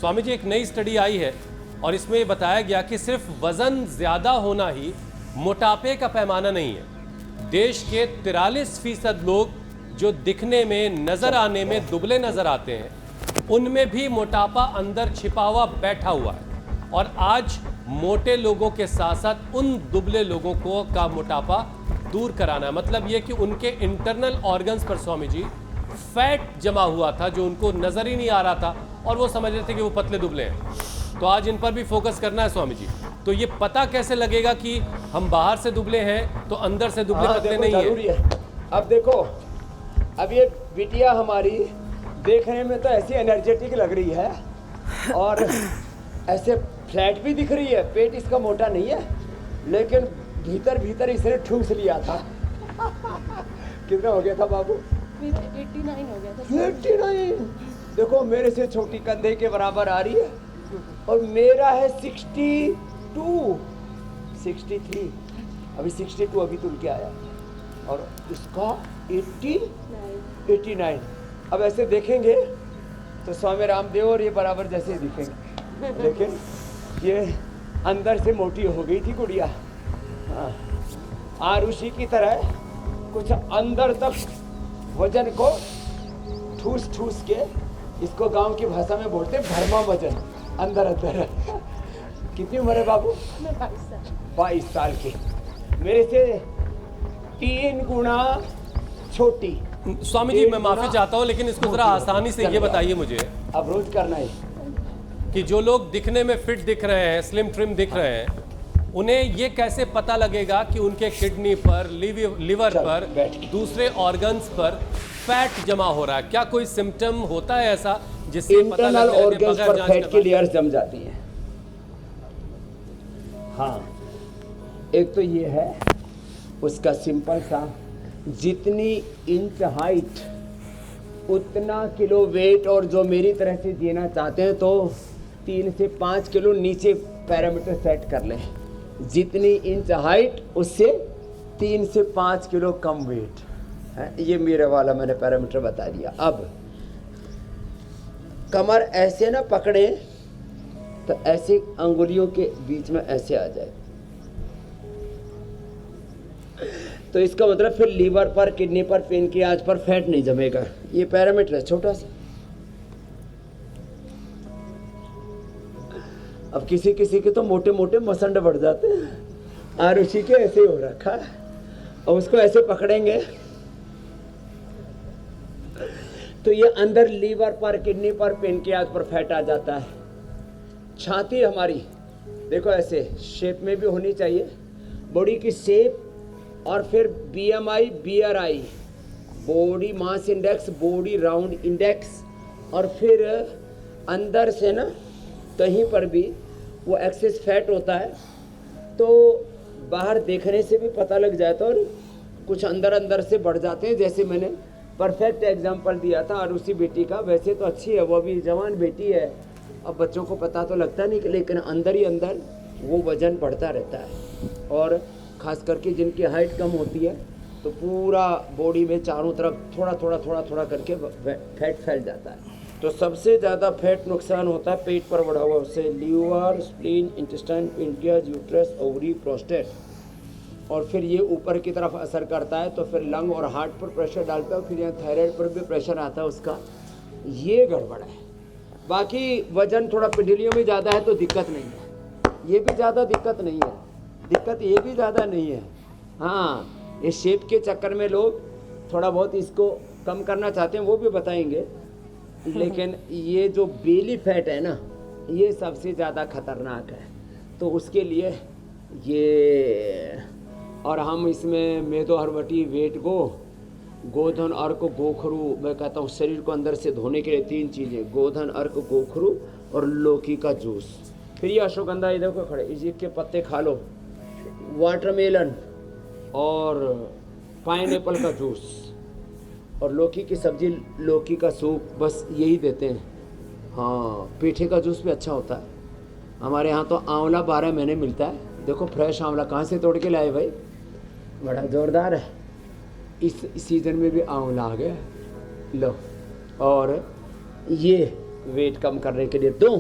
स्वामी जी, एक नई स्टडी आई है और इसमें ये बताया गया कि सिर्फ वजन ज्यादा होना ही मोटापे का पैमाना नहीं है। देश के 43% लोग जो दिखने में, नजर आने में दुबले नजर आते हैं, उनमें भी मोटापा अंदर छिपा हुआ बैठा हुआ है। और आज मोटे लोगों के साथ साथ उन दुबले लोगों को का मोटापा दूर कराना है। मतलब ये कि उनके इंटरनल ऑर्गन्स पर स्वामी जी फैट जमा हुआ था जो उनको नजर ही नहीं आ रहा था और वो समझ रहे थे कि वो पतले दुबले हैं। तो आज इन पर भी फोकस करना है स्वामी जी। तो ये पता कैसे लगेगा कि हम बाहर से दुबले हैं तो अंदर से दुबले पतले नहीं है? अब देखो, अब ये बिटिया हमारी देखने में तो ऐसी एनर्जेटिक लग रही है और ऐसे फ्लैट भी दिख रही है। पेट इसका मोटा नहीं है, लेकिन भीतर भीतर इसने ठूस लिया था। कितना हो गया था बाबू? 89 हो गया था। 89। देखो, मेरे से छोटी कंधे के बराबर आ रही है और मेरा है 62, 63। अभी 62 अभी तुल के आया और इसका 89। अब ऐसे देखेंगे तो स्वामी रामदेव और ये बराबर जैसे दिखेंगे, लेकिन ये अंदर से मोटी हो गई थी गुड़िया। हाँ, आरुषि की तरह कुछ अंदर तक वजन को ठूस ठूस के, इसको गांव की भाषा में बोलते भरमा वजन, अंदर अंदर। कितनी उम्र है बाबू? 22 साल की। मेरे से 3 गुना छोटी। स्वामी जी, मैं माफी चाहता हूँ, लेकिन इसको जरा आसानी से ये बताइए मुझे, अब रोज करना है कि जो लोग दिखने में फिट दिख रहे हैं, स्लिम ट्रिम दिख रहे हैं, उन्हें ये कैसे पता लगेगा कि उनके किडनी पर, लिवर पर, दूसरे ऑर्गन्स पर फैट जमा हो रहा है? क्या कोई सिम्टम होता है ऐसा जिससे पता इंटरनल लगे ऑर्गन्स बगैर पर जांच फैट की करवाए? लेयर्स जम जाती हैं? हाँ, एक तो ये है उसका सिंपल सा, जितनी इंच हाइट उतना किलो वेट। और जो मेरी तरह से जीना चाहते हैं तो 3 से 5 किलो नीचे पैरामीटर सेट कर लें। जितनी इंच हाइट उससे 3 से 5 किलो कम वेट है, ये मेरे वाला मैंने पैरामीटर बता दिया। अब कमर ऐसे ना पकड़े तो ऐसे अंगुलियों के बीच में ऐसे आ जाए, तो इसका मतलब फिर लीवर पर, किडनी पर, पेनक्रियाज पर फैट नहीं जमेगा। ये पैरामीटर है छोटा सा। अब किसी किसी के तो मोटे मोटे मसंड बढ़ जाते हैं। आरुषि के ऐसे हो रखा है और उसको ऐसे पकड़ेंगे तो ये अंदर लीवर पर, किडनी पर, पेनक्रियाज पर फैट आ जाता है। छाती हमारी देखो ऐसे शेप में भी होनी चाहिए, बॉडी की शेप। और फिर BMI, BRI, body mass index, body round index. और फिर अंदर से ना कहीं पर भी वो एक्सेस फैट होता है तो बाहर देखने से भी पता लग जाता है और कुछ अंदर अंदर से बढ़ जाते हैं। जैसे मैंने परफेक्ट एग्जांपल दिया था आरुषि बेटी का। वैसे तो अच्छी है, वो अभी जवान बेटी है, अब बच्चों को पता तो लगता नहीं, लेकिन अंदर ही अंदर वो वजन बढ़ता रहता है। और खास करके जिनकी हाइट कम होती है तो पूरा बॉडी में चारों तरफ थोड़ा थोड़ा थोड़ा थोड़ा करके फैट फैल जाता है। तो सबसे ज़्यादा फैट नुकसान होता है पेट पर बढ़ा हुआ, उससे liver, spleen, intestine, pancreas, uterus, ovary, prostate. और फिर ये ऊपर की तरफ असर करता है तो फिर लंग और हार्ट पर प्रेशर डालता है, फिर यहाँ थायराइड पर भी प्रेशर आता है उसका। ये गड़बड़ है। बाकी वजन थोड़ा पिंडलियों में ज़्यादा है तो दिक्कत नहीं है, ये भी ज़्यादा दिक्कत नहीं है, दिक्कत ये भी ज़्यादा नहीं है। हाँ, इस शेप के चक्कर में लोग थोड़ा बहुत इसको कम करना चाहते हैं, वो भी बताएंगे। लेकिन ये जो बेली फैट है ना, ये सबसे ज़्यादा खतरनाक है। तो उसके लिए ये, और हम इसमें मेदो हरवटी, वेट गोधन, अर्क, गोखरू, मैं कहता हूँ शरीर को अंदर से धोने के लिए 3 चीज़ें, गोधन, अर्क, गोखरू और लौकी का जूस। फिर ये अश्वगंधा, ये देखो खड़े, इसके पत्ते खा लो, वाटरमेलन और पाइनएप्पल का जूस और लौकी की सब्जी, लौकी का सूप, बस यही देते हैं। हाँ, पेठे का जूस भी अच्छा होता है। हमारे यहाँ तो आंवला 12 महीने मिलता है। देखो फ्रेश आंवला कहाँ से तोड़ के लाए भाई, बड़ा ज़ोरदार है। इस सीज़न में भी आंवला आ गया, लो। और ये वेट कम करने के लिए 2